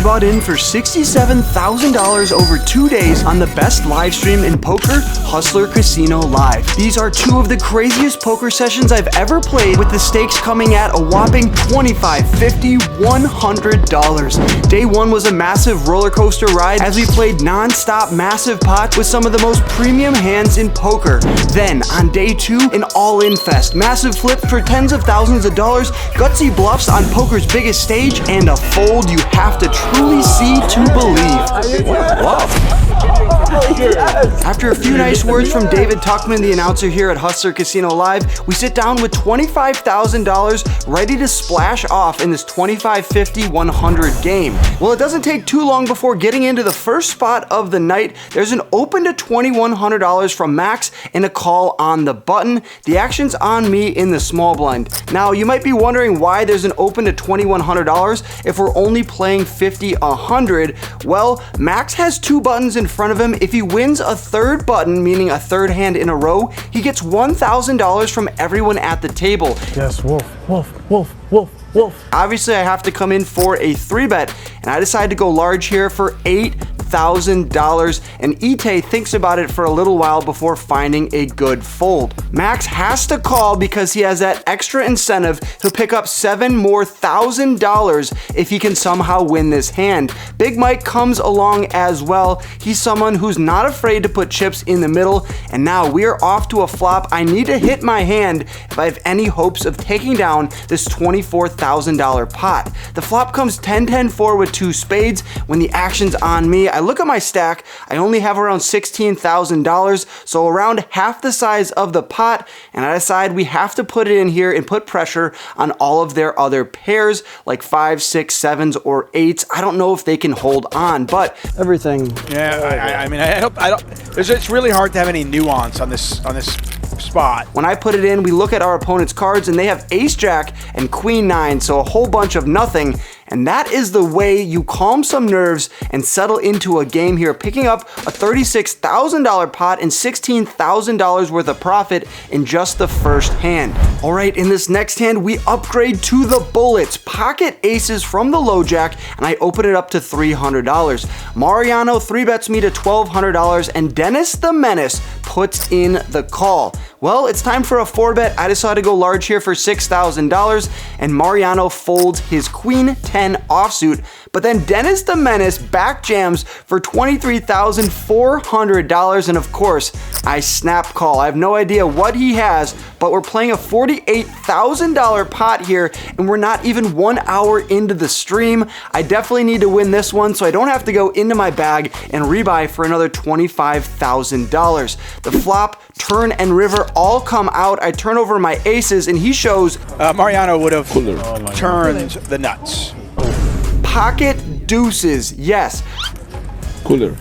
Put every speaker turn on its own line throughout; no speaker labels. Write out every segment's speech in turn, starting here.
bought in for $67,000 over 2 days on the best live stream in poker, Hustler Casino Live. These are two of the craziest poker sessions I've ever played, with the stakes coming at a whopping $25, $50, $100. Day one was a massive roller coaster ride as we played non-stop massive pots with some of the most premium hands in poker. Then on day two, an all-in fest, massive flips for tens of thousands of dollars, gutsy bluffs on poker's biggest stage, and a fold you have to truly see to believe. After a few nice words from David Tuckman, the announcer here at Hustler Casino Live, we sit down with $25,000 ready to splash off in this 25, 50, 100 game. Well, it doesn't take too long before getting into the first spot of the night. There's an open to $2,100 from Max and a call on the button. The action's on me in the small blind. Now, you might be wondering why there's an open to $2,100 if we're only playing 50, 100. Well, Max has two buttons in front of him. If he wins a third button, meaning a third hand in a row, he gets $1,000 from everyone at the table.
Yes, wolf, wolf, wolf, wolf, wolf.
Obviously, I have to come in for a 3-bet, and I decided to go large here for $8,000, and Ite thinks about it for a little while before finding a good fold. Max has to call because he has that extra incentive to pick up $7,000 more if he can somehow win this hand. Big Mike comes along as well. He's someone who's not afraid to put chips in the middle, and now we are off to a flop. I need to hit my hand if I have any hopes of taking down this $24,000 pot. The flop comes 10-10-4 with two spades. When the action's on me, I look at my stack. I only have around $16,000, so around half the size of the pot, and I decide we have to put it in here and put pressure on all of their other pairs, like 5, 6, 7s, or 8s. I don't know if they can hold on, but everything.
Yeah, I mean, I don't. It's really hard to have any nuance on this spot.
When I put it in, we look at our opponent's cards, and they have ace jack and queen nine, so a whole bunch of nothing. And that is the way you calm some nerves and settle into a game here, picking up a $36,000 pot and $16,000 worth of profit in just the first hand. All right, in this next hand, we upgrade to the bullets, pocket aces from the low jack, and I open it up to $300. Mariano 3-bets me to $1,200, and Dennis the Menace puts in the call. Well, it's time for a 4-bet. I decided to go large here for $6,000, and Mariano folds his queen 10 offsuit. But then Dennis the Menace back jams for $23,400, and of course, I snap call. I have no idea what he has, but we're playing a $48,000 pot here, and we're not even 1 hour into the stream. I definitely need to win this one so I don't have to go into my bag and rebuy for another $25,000. The flop, turn, and river all come out. I turn over my aces, and he shows
Mariano would have turned the nuts.
Pocket deuces, yes.
Cooler.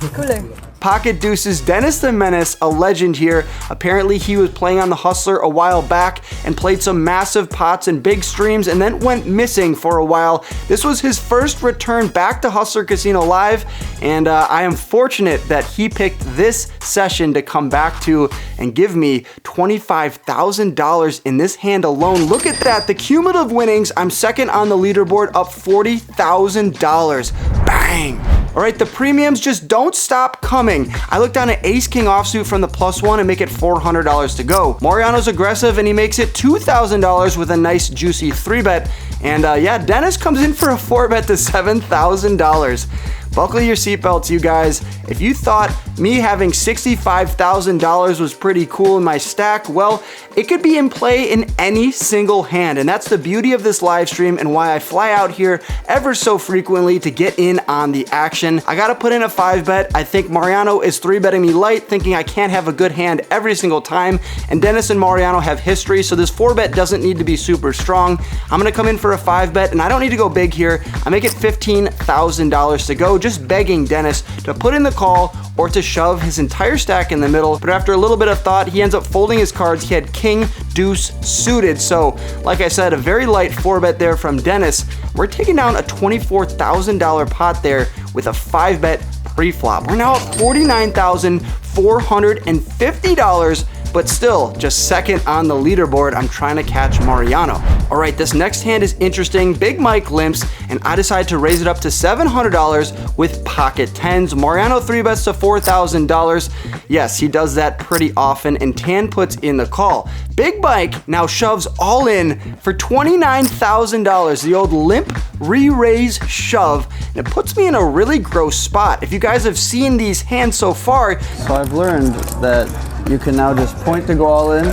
Pocket deuces. Dennis the Menace, a legend here. Apparently he was playing on the Hustler a while back and played some massive pots and big streams and then went missing for a while. This was his first return back to Hustler Casino Live, and I am fortunate that he picked this session to come back to and give me $25,000 in this hand alone. Look at that, the cumulative winnings. I'm second on the leaderboard, up $40,000. Bang! All right, the premiums just don't stop coming. I look down at ace-king offsuit from the +1 and make it $400 to go. Mariano's aggressive, and he makes it $2,000 with a nice juicy 3-bet. And yeah, Dennis comes in for a 4-bet to $7,000. Buckle your seatbelts, you guys. If you thought me having $65,000 was pretty cool in my stack, well, it could be in play in any single hand, and that's the beauty of this live stream and why I fly out here ever so frequently to get in on the action. I gotta put in a 5-bet. I think Mariano is 3-betting me light, thinking I can't have a good hand every single time, and Dennis and Mariano have history, so this 4-bet doesn't need to be super strong. I'm gonna come in for a 5-bet, and I don't need to go big here. I make it $15,000 to go, just begging Dennis to put in the call or to shove his entire stack in the middle. But after a little bit of thought, he ends up folding his cards. He had king deuce suited. So like I said, a very light 4-bet there from Dennis. We're taking down a $24,000 pot there with a 5-bet pre-flop. We're now at $49,450. but still just second on the leaderboard. I'm trying to catch Mariano. All right, this next hand is interesting. Big Mike limps, and I decide to raise it up to $700 with pocket tens. Mariano 3-bets to $4,000. Yes, he does that pretty often, and Tan puts in the call. Big Mike now shoves all in for $29,000. The old limp re-raise shove, and it puts me in a really gross spot. If you guys have seen these hands so far,
so I've learned that you can now just point to go all in.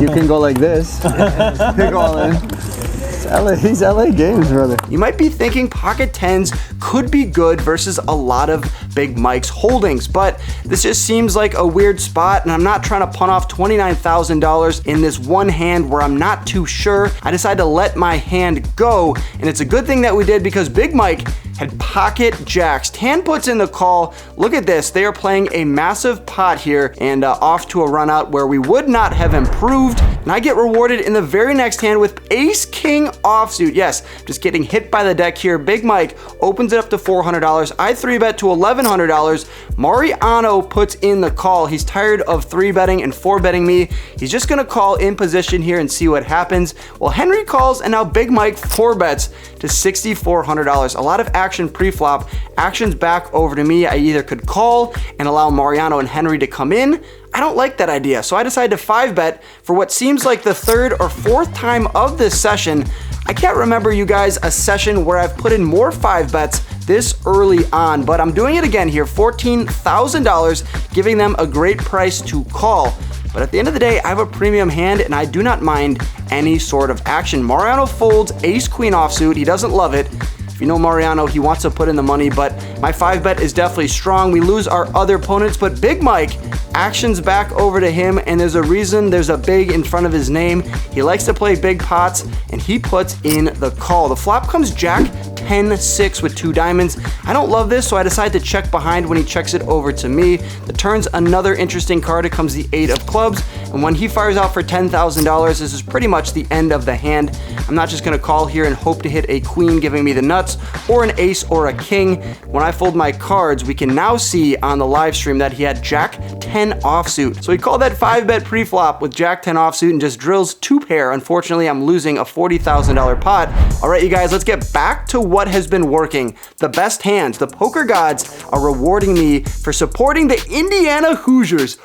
You can go like this. Go all in. These LA games, brother.
You might be thinking pocket tens could be good versus a lot of Big Mike's holdings, but this just seems like a weird spot, and I'm not trying to punt off $29,000 in this one hand where I'm not too sure. I decided to let my hand go, and it's a good thing that we did because Big Mike had pocket jacks. Tan puts in the call. Look at this. They are playing a massive pot here and off to a run out where we would not have improved. And I get rewarded in the very next hand with ace king offsuit. Yes, just getting hit by the deck here. Big Mike opens it up to $400. I 3-bet to $1,100. Mariano puts in the call. He's tired of 3-betting and 4-betting me. He's just gonna call in position here and see what happens. Well, Henry calls, and now Big Mike 4-bets to $6,400. A lot of action pre-flop. Action's back over to me. I either could call and allow Mariano and Henry to come in. I don't like that idea, so I decided to 5-bet for what seems like the third or fourth time of this session. I can't remember, you guys, a session where I've put in more 5-bets this early on, but I'm doing it again here. $14,000, giving them a great price to call. But at the end of the day, I have a premium hand, and I do not mind any sort of action. Mariano folds ace-queen offsuit. He doesn't love it. If you know Mariano, he wants to put in the money, but my 5-bet is definitely strong. We lose our other opponents, but Big Mike, action's back over to him, and there's a reason there's a big in front of his name. He likes to play big pots, and he puts in the call. The flop comes Jack 10-6 with 2 diamonds. I don't love this, so I decide to check behind when he checks it over to me. The turn's another interesting card. It comes the 8 of clubs, and when he fires out for $10,000, this is pretty much the end of the hand. I'm not just gonna call here and hope to hit a queen giving me the nuts, or an ace or a king. When I fold my cards, we can now see on the live stream that he had Jack 10 offsuit. So he called that 5-bet pre-flop with Jack 10 offsuit and just drills 2 pair. Unfortunately, I'm losing a $40,000 pot. All right, you guys, let's get back to what has been working. The best hands. The poker gods are rewarding me for supporting the Indiana Hoosiers.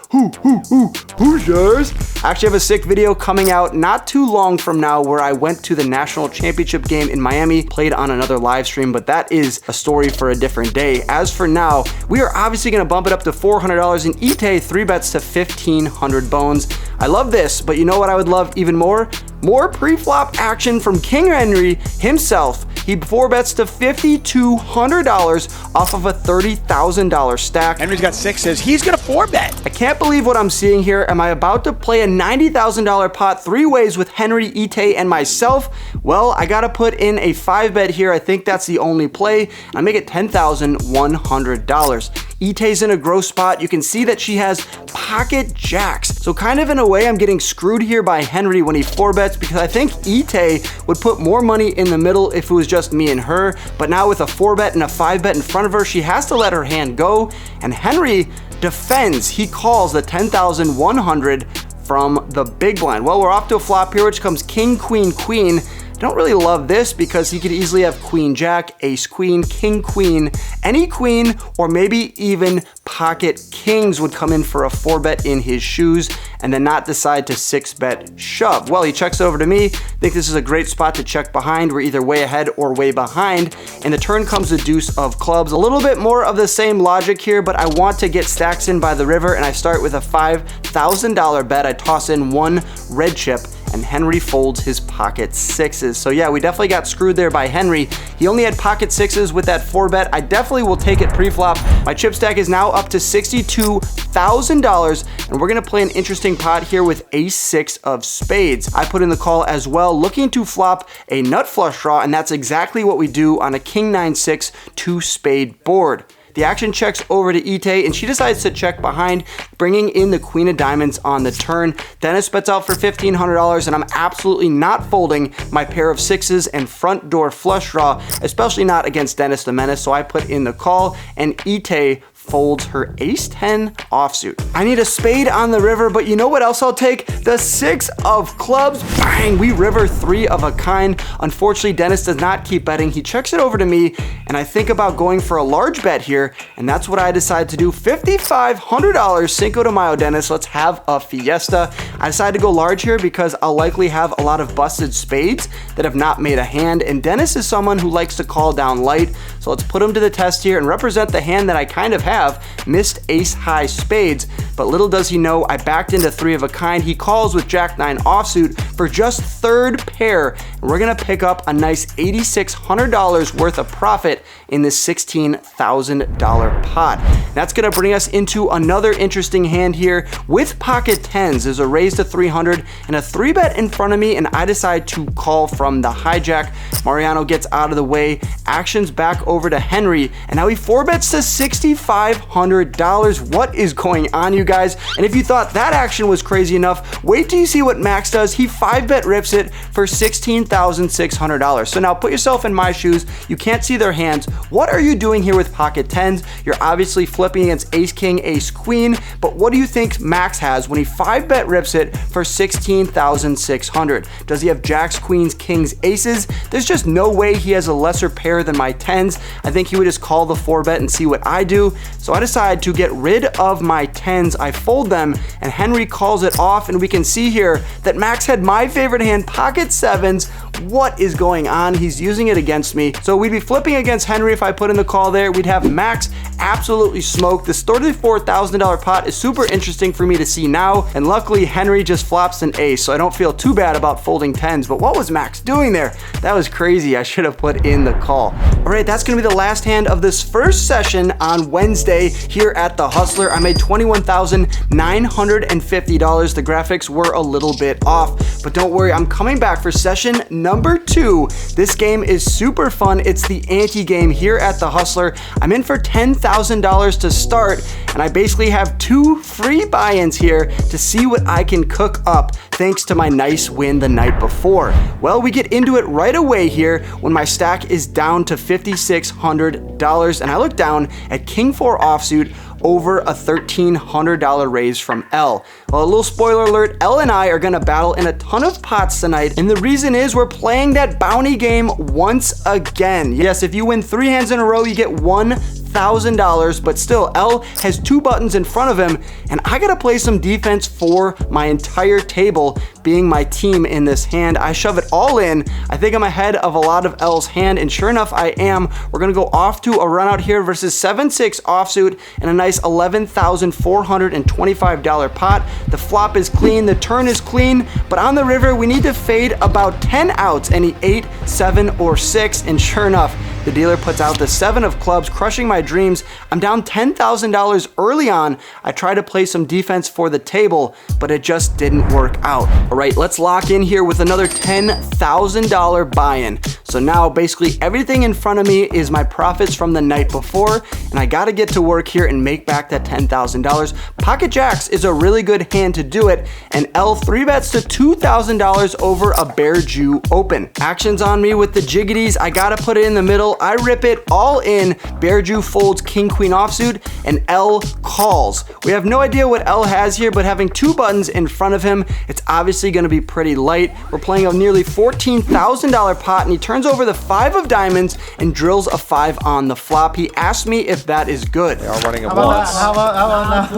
Hoosiers. I actually have a sick video coming out not too long from now where I went to the national championship game in Miami, played on another live stream, but that is a story for a different day. As for now, we are obviously going to bump it up to $400, and Ite 3-bets to 1,500 bones. I love this, but you know what I would love even more? More pre-flop action from King Henry himself. He 4-bets to $5,200 off of a $30,000 stack.
Henry's got 6s. He's gonna 4-bet.
I can't believe what I'm seeing here. Am I about to play a $90,000 pot 3 ways with Henry, Ite, and myself? Well, I gotta put in a 5-bet here. I think that's the only play. I make it $10,100. Ite's in a gross spot. You can see that she has pocket jacks. So kind of in a way, I'm getting screwed here by Henry when he 4-bets because I think Ite would put more money in the middle if it was just me and her. But now with a 4-bet and a 5-bet in front of her, she has to let her hand go. And Henry defends. He calls the $10,100 from the big blind. Well, we're off to a flop here, which comes king, queen, queen. I don't really love this because he could easily have queen jack, ace queen, king queen, any queen, or maybe even pocket kings would come in for a 4-bet in his shoes and then not decide to 6-bet shove. Well, he checks over to me. I think this is a great spot to check behind. We're either way ahead or way behind. And the turn comes the deuce of clubs. A little bit more of the same logic here, but I want to get stacks in by the river, and I start with a $5,000 bet. I toss in 1 red chip, and Henry folds his pocket 6s. So yeah, we definitely got screwed there by Henry. He only had pocket 6s with that 4-bet. I definitely will take it pre-flop. My chip stack is now up to $62,000, and we're gonna play an interesting pot here with ace-6 of spades. I put in the call as well, looking to flop a nut flush draw, and that's exactly what we do on a king 9-6 2-spade board. The action checks over to Ite, and she decides to check behind, bringing in the queen of diamonds on the turn. Dennis bets out for $1,500, and I'm absolutely not folding my pair of 6s and front door flush draw, especially not against Dennis the Menace, so I put in the call, and Ite folds her ace-10 offsuit. I need a spade on the river, but you know what else I'll take? The 6 of clubs. Bang, we river 3 of a kind. Unfortunately, Dennis does not keep betting. He checks it over to me, and I think about going for a large bet here, and that's what I decide to do. $5,500, Cinco de Mayo, Dennis. Let's have a fiesta. I decided to go large here because I'll likely have a lot of busted spades that have not made a hand, and Dennis is someone who likes to call down light, so let's put him to the test here and represent the hand that I kind of have, missed ace-high spades, but little does he know I backed into 3 of a kind. He calls with jack-9 offsuit for just 3rd pair, and we're gonna pick up a nice $8,600 worth of profit in this $16,000 pot. That's gonna bring us into another interesting hand here with pocket 10s. There's a raise to 300 and a 3-bet in front of me, and I decide to call from the hijack. Mariano gets out of the way, actions back over to Henry, and now he 4-bets to $6,500. What is going on, you guys? And if you thought that action was crazy enough, wait till you see what Max does. He 5-bet rips it for $16,600. So now put yourself in my shoes. You can't see their hands. What are you doing here with pocket 10s? You're obviously flipping against ace king, ace queen, but what do you think Max has when he 5-bet rips it for $16,600? Does he have jacks, queens, kings, aces? There's just no way he has a lesser pair than my 10s. I think he would just call the 4-bet and see what I do. So I decide to get rid of my 10s. I fold them, and Henry calls it off, and we can see here that Max had my favorite hand, pocket 7s. What is going on? He's using it against me. So we'd be flipping against Henry if I put in the call there. We'd have Max absolutely smoked. This $34,000 pot is super interesting for me to see now, and luckily Henry just flops an ace, so I don't feel too bad about folding 10s. But what was Max doing there? That was crazy. I should have put in the call. All right, that's gonna be the last hand of this first session on Wednesday here at the Hustler. I made $21,950. The graphics were a little bit off, but don't worry, I'm coming back for session number 2. This game is super fun. It's the ante game here at the Hustler. I'm in for $10,000 to start, and I basically have 2 free buy-ins here to see what I can cook up thanks to my nice win the night before. Well, we get into it right away here when my stack is down to $5,600, and I look down at king 4 offsuit over a $1,300 raise from L. Well, a little spoiler alert, L and I are gonna battle in a ton of pots tonight, and the reason is we're playing that bounty game once again. Yes, if you win 3 hands in a row, you get $1,000, but still, L has 2 buttons in front of him, and I gotta play some defense for my entire table, being my team in this hand. I shove it all in. I think I'm ahead of a lot of L's hand, and sure enough, I am. We're gonna go off to a run out here versus 7-6 offsuit and a nice $11,425 pot. The flop is clean, the turn is clean, but on the river, we need to fade about 10 outs, any 8, 7, or 6, and sure enough, the dealer puts out the 7 of clubs, crushing my dreams. I'm down $10,000 early on. I tried to play some defense for the table, but it just didn't work out. All right, let's lock in here with another $10,000 buy-in. So now basically everything in front of me is my profits from the night before, and I gotta get to work here and make back that $10,000. Pocket jacks is a really good hand to do it, and L 3-bets to $2,000 over a Bear Jew open. Actions on me with the jiggities. I gotta put it in the middle. I rip it all in. Bear Jew folds king queen offsuit, and L calls. We have no idea what L has here, but having 2 buttons in front of him, it's obviously gonna be pretty light. We're playing a nearly $14,000 pot, and he turns over the 5 of diamonds and drills a 5 on the flop. He asked me if that is good.
They are running at once.
How about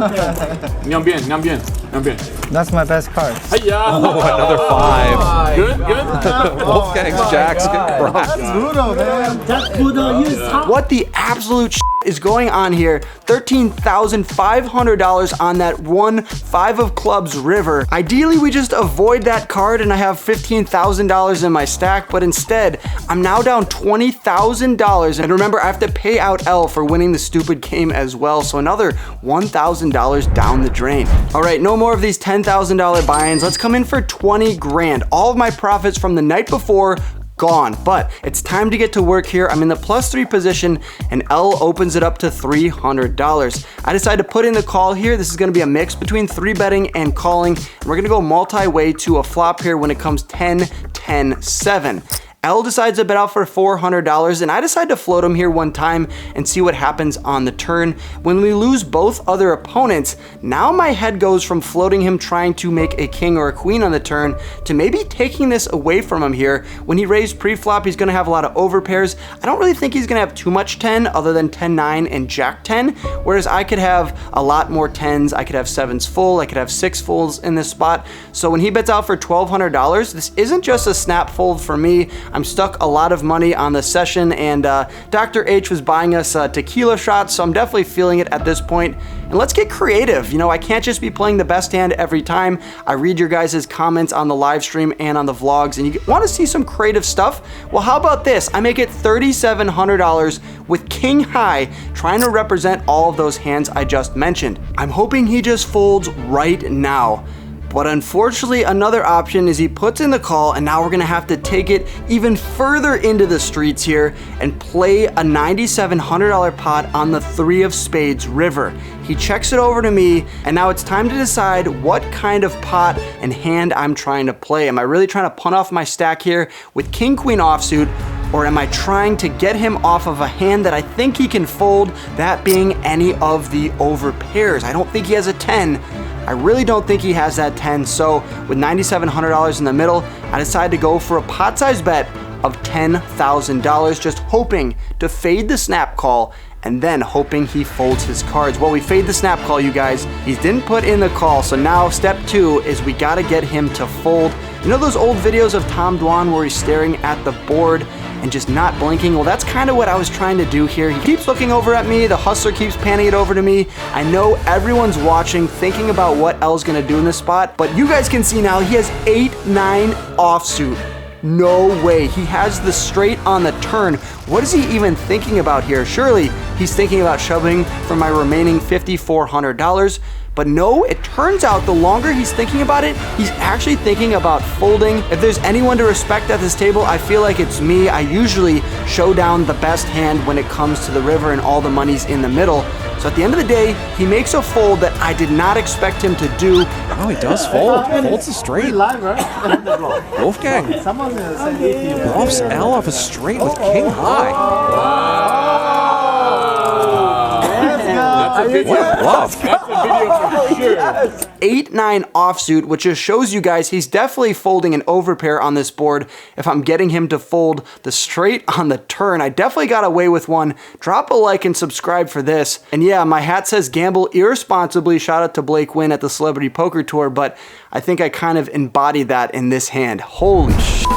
Ñam bien, ñam bien, ñam bien.
That's my best card.
Hiya!
Oh, another 5.
Good, good.
Wolfgang's jacks get cracked.
What the absolute is going on here? $13,500 on that 1 5 of clubs river. Ideally, we just avoid that card and I have $15,000 in my stack, but instead, I'm now down $20,000. And remember, I have to pay out L for winning the stupid game as well, so another $1,000 down the drain. All right, no more of these $10,000 buy-ins. Let's come in for 20 grand. All of my profits from the night before gone, but it's time to get to work here. I'm in the +3 position, and L opens it up to $300. I decided to put in the call here. This is going to be a mix between 3-betting and calling, and we're going to go multi-way to a flop here when it comes 10, 10, 7. L decides to bet out for $400, and I decide to float him here one time and see what happens on the turn. When we lose both other opponents, now my head goes from floating him trying to make a king or a queen on the turn to maybe taking this away from him here. When he raised pre-flop, he's going to have a lot of overpairs. I don't really think he's going to have too much 10 other than 10-9 and Jack-10, whereas I could have a lot more 10s. I could have 7s full. I could have 6 fulls in this spot. So when he bets out for $1,200, this isn't just a snap fold for me. I'm stuck a lot of money on the session, and Dr. H was buying us tequila shots, so I'm definitely feeling it at this point. And let's get creative. You know, I can't just be playing the best hand every time. I read your guys' comments on the live stream and on the vlogs, and you want to see some creative stuff? Well, how about this? I make it $3,700 with king high, trying to represent all of those hands I just mentioned. I'm hoping he just folds right now. But unfortunately, another option is he puts in the call, and now we're gonna have to take it even further into the streets here and play a $9,700 pot on the 3 of spades river. He checks it over to me, and now it's time to decide what kind of pot and hand I'm trying to play. Am I really trying to punt off my stack here with king queen offsuit, or am I trying to get him off of a hand that I think he can fold, that being any of the overpairs? I don't think he has a 10. I really don't think he has that 10, so with $9,700 in the middle, I decided to go for a pot size bet of $10,000, just hoping to fade the snap call and then hoping he folds his cards. Well, we fade the snap call, you guys. He didn't put in the call, so now step 2 is we gotta get him to fold. You know those old videos of Tom Dwan where he's staring at the board and just not blinking? Well, that's kind of what I was trying to do here. He keeps looking over at me, the hustler keeps panning it over to me. I know everyone's watching, thinking about what L's gonna do in this spot, but you guys can see now he has 8-9 offsuit. No way, he has the straight on the turn. What is he even thinking about here? Surely he's thinking about shoving for my remaining $5,400. But no, it turns out the longer he's thinking about it, he's actually thinking about folding. If there's anyone to respect at this table, I feel like it's me. I usually show down the best hand when it comes to the river and all the money's in the middle. So at the end of the day, he makes a fold that I did not expect him to do.
Oh, he does fold. Folds a straight. Wolfgang bluffs L off a straight with king high. What a bluff.
That's a video for sure.
8-9 offsuit, which just shows you guys he's definitely folding an overpair on this board. If I'm getting him to fold the straight on the turn, I definitely got away with one. Drop a like and subscribe for this. And yeah, my hat says gamble irresponsibly. Shout out to Blake Wynn at the Celebrity Poker Tour, but I think I kind of embodied that in this hand. Holy shit.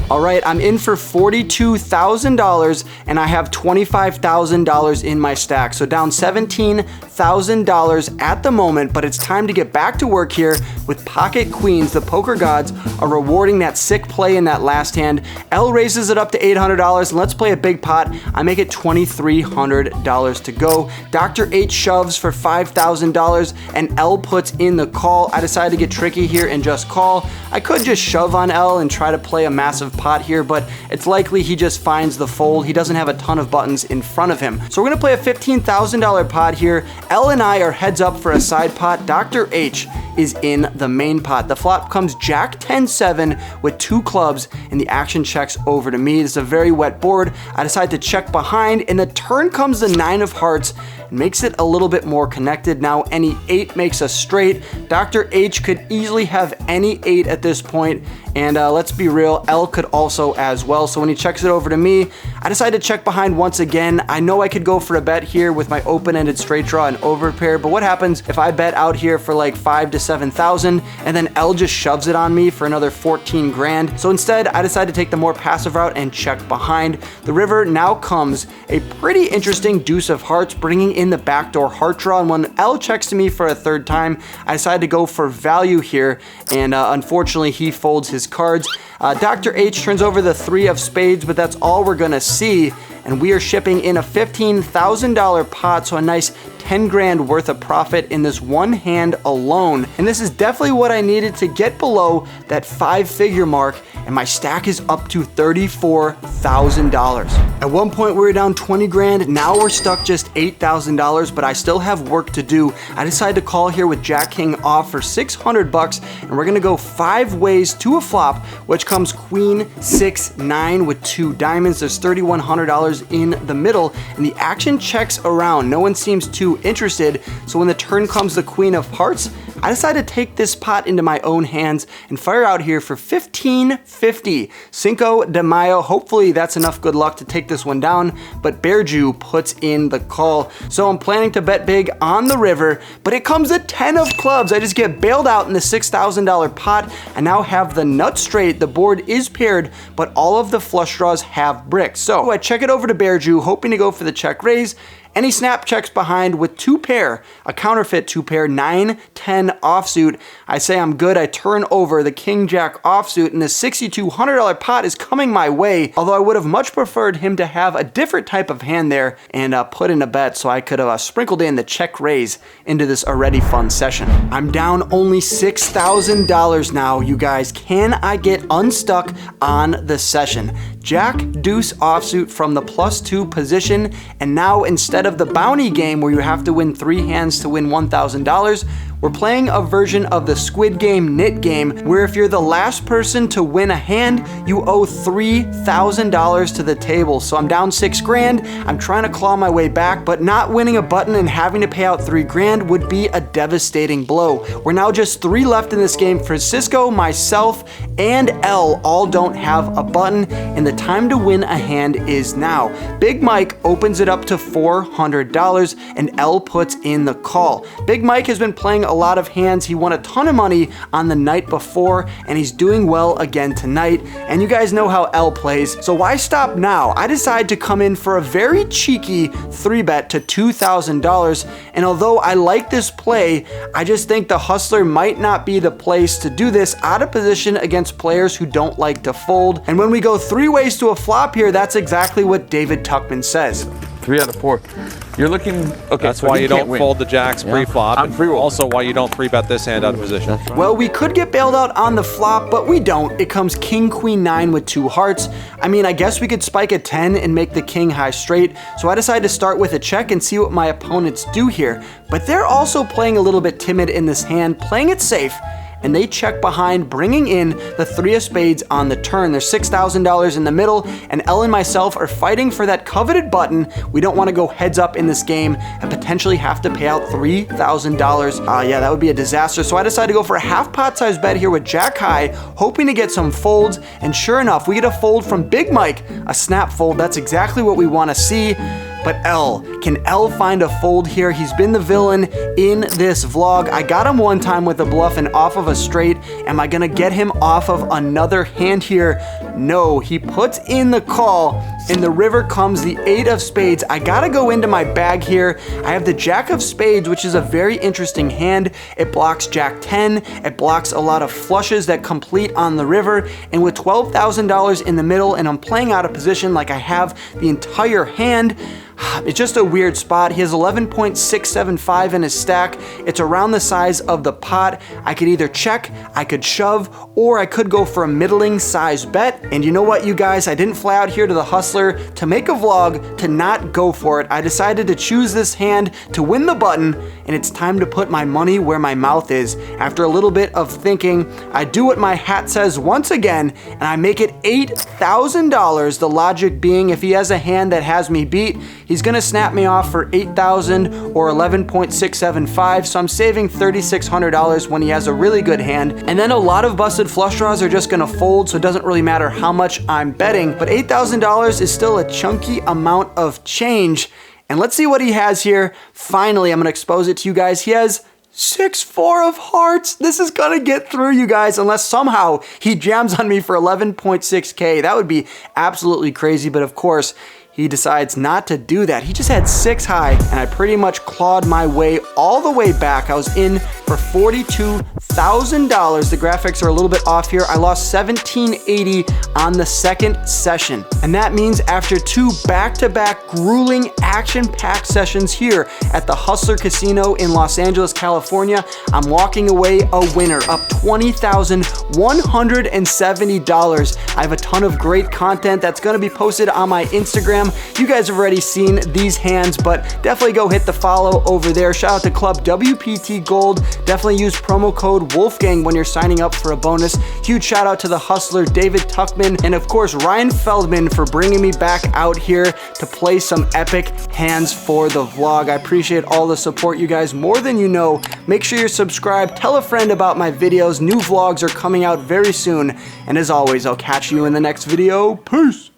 All right, I'm in for $42,000 and I have $25,000 in my stack. So down $17,000 at the moment, but it's time to get back to work here with pocket queens. The poker gods are rewarding that sick play in that last hand. L raises it up to $800 and let's play a big pot. I make it $2,300 to go. Dr. H shoves for $5,000 and L puts in the call. I decided to get tricky here and just call. I could just shove on L and try to play a massive pot here, but it's likely he just finds the fold. He doesn't have a ton of buttons in front of him. So we're gonna play a $15,000 pot here. L and I are heads up for a side pot. Dr. H is in the main pot. The flop comes Jack 10-7 with 2 clubs and the action checks over to me. This is a very wet board. I decide to check behind and the turn comes the 9 of hearts and makes it a little bit more connected. Now any 8 makes a straight. Dr. H could easily have any 8 at this point, and let's be real, L could also as well. So when he checks it over to me, I decide to check behind once again. I know I could go for a bet here with my open-ended straight draw and overpair, but what happens if I bet out here for like 5,000 to 7,000 and then L just shoves it on me for another 14 grand? So instead, I decide to take the more passive route and check behind. The river now comes a pretty interesting deuce of hearts, bringing in the backdoor heart draw, and when L checks to me for a 3rd time, I decide to go for value here, and unfortunately he folds his cards. Dr. H turns over the 3 of spades, but that's all we're gonna see, and we are shipping in a $15,000 pot, so a nice 10 grand worth of profit in this one hand alone. And this is definitely what I needed to get below that 5-figure mark, and my stack is up to $34,000. At one point we were down 20 grand, now we're stuck just $8,000, but I still have work to do. I decided to call here with Jack King off for 600 bucks, and we're gonna go 5 ways to a flop, which comes queen, 6, 9 with 2 diamonds. There's $3,100 in the middle, and the action checks around. No one seems too interested, so when the turn comes the queen of hearts, I decided to take this pot into my own hands and fire out here for $15.50. Cinco de Mayo. Hopefully that's enough good luck to take this one down, but Bearju puts in the call. So I'm planning to bet big on the river, but it comes a 10 of clubs. I just get bailed out in the $6,000 pot. I now have the nut straight. The board is paired, but all of the flush draws have bricks. So I check it over to Bearju, hoping to go for the check raise. And he snap checks behind with 2 pair, a counterfeit 2 pair, 9, 10 offsuit. I say I'm good. I turn over the King Jack offsuit, and the $6,200 pot is coming my way. Although I would have much preferred him to have a different type of hand there and put in a bet, so I could have sprinkled in the check raise into this already fun session. I'm down only $6,000 now, you guys. Can I get unstuck on the session? Jack deuce offsuit from the +2 position, and now instead of the bounty game where you have to win 3 hands to win $1,000, we're playing a version of the Squid Game knit game where if you're the last person to win a hand, you owe $3,000 to the table. So I'm down 6 grand. I'm trying to claw my way back, but not winning a button and having to pay out 3 grand would be a devastating blow. We're now just 3 left in this game. Francisco, myself, and L all don't have a button, and the time to win a hand is now. Big Mike opens it up to $400, and L puts in the call. Big Mike has been playing a lot of hands. He won a ton of money on the night before, and he's doing well again tonight. And you guys know how L plays, so why stop now? I decide to come in for a very cheeky 3-bet to $2,000, and although I like this play, I just think the Hustler might not be the place to do this out of position against players who don't like to fold. And when we go 3 ways to a flop here, that's exactly what David Tuckman says.
3 out of 4. You're looking, okay.
That's why you don't fold the jacks pre-flop, and
free roll.
also why you don't 3-bet this hand out of position.
Well, we could get bailed out on the flop, but we don't. It comes king, queen, 9 with 2 hearts. I mean, I guess we could spike a 10 and make the king high straight, so I decided to start with a check and see what my opponents do here. But they're also playing a little bit timid in this hand, playing it safe, and they check behind, bringing in the 3 of spades on the turn. There's $6,000 in the middle, and Elle and myself are fighting for that coveted button. We don't want to go heads up in this game and potentially have to pay out $3,000. Yeah, that would be a disaster. So I decided to go for a half pot size bet here with Jack High, hoping to get some folds, and sure enough, we get a fold from Big Mike, a snap fold. That's exactly what we want to see. But L, can L find a fold here? He's been the villain in this vlog. I got him one time with a bluff and off of a straight. Am I gonna get him off of another hand here? No, he puts in the call. In the river comes the 8 of spades. I gotta go into my bag here. I have the Jack of spades, which is a very interesting hand. It blocks Jack 10. It blocks a lot of flushes that complete on the river. And with $12,000 in the middle, and I'm playing out of position like I have the entire hand, it's just a weird spot. He has 11.675 in his stack. It's around the size of the pot. I could either check, I could shove, or I could go for a middling size bet. And you know what, you guys? I didn't fly out here to the Hustler to make a vlog to not go for it. I decided to choose this hand to win the button, and it's time to put my money where my mouth is. After a little bit of thinking, I do what my hat says once again, and I make it $8,000. The logic being, if he has a hand that has me beat, he's gonna snap me off for $8,000 or 11.675, so I'm saving $3,600 when he has a really good hand. And then a lot of busted flush draws are just gonna fold, so it doesn't really matter how much I'm betting, but $8,000 is still a chunky amount of change. And let's see what he has here. Finally, I'm gonna expose it to you guys. He has 6-4 of hearts. This is gonna get through, you guys, unless somehow he jams on me for 11.6K. That would be absolutely crazy, but of course, he decides not to do that. He just had 6 high, and I pretty much clawed my way all the way back. I was in for $42,000. The graphics are a little bit off here. I lost 1780 on the second session. And that means after 2 back-to-back grueling action-packed sessions here at the Hustler Casino in Los Angeles, California, I'm walking away a winner, up $20,170. I have a ton of great content that's gonna be posted on my Instagram. You guys have already seen these hands, but definitely go hit the follow over there. Shout out to Club WPT Gold. Definitely use promo code Wolfgang when you're signing up for a bonus. Huge shout out to the Hustler, David Tuckman, and of course, Ryan Feldman for bringing me back out here to play some epic hands for the vlog. I appreciate all the support, you guys, more than you know. Make sure you're subscribed. Tell a friend about my videos. New vlogs are coming out very soon. And as always, I'll catch you in the next video. Peace.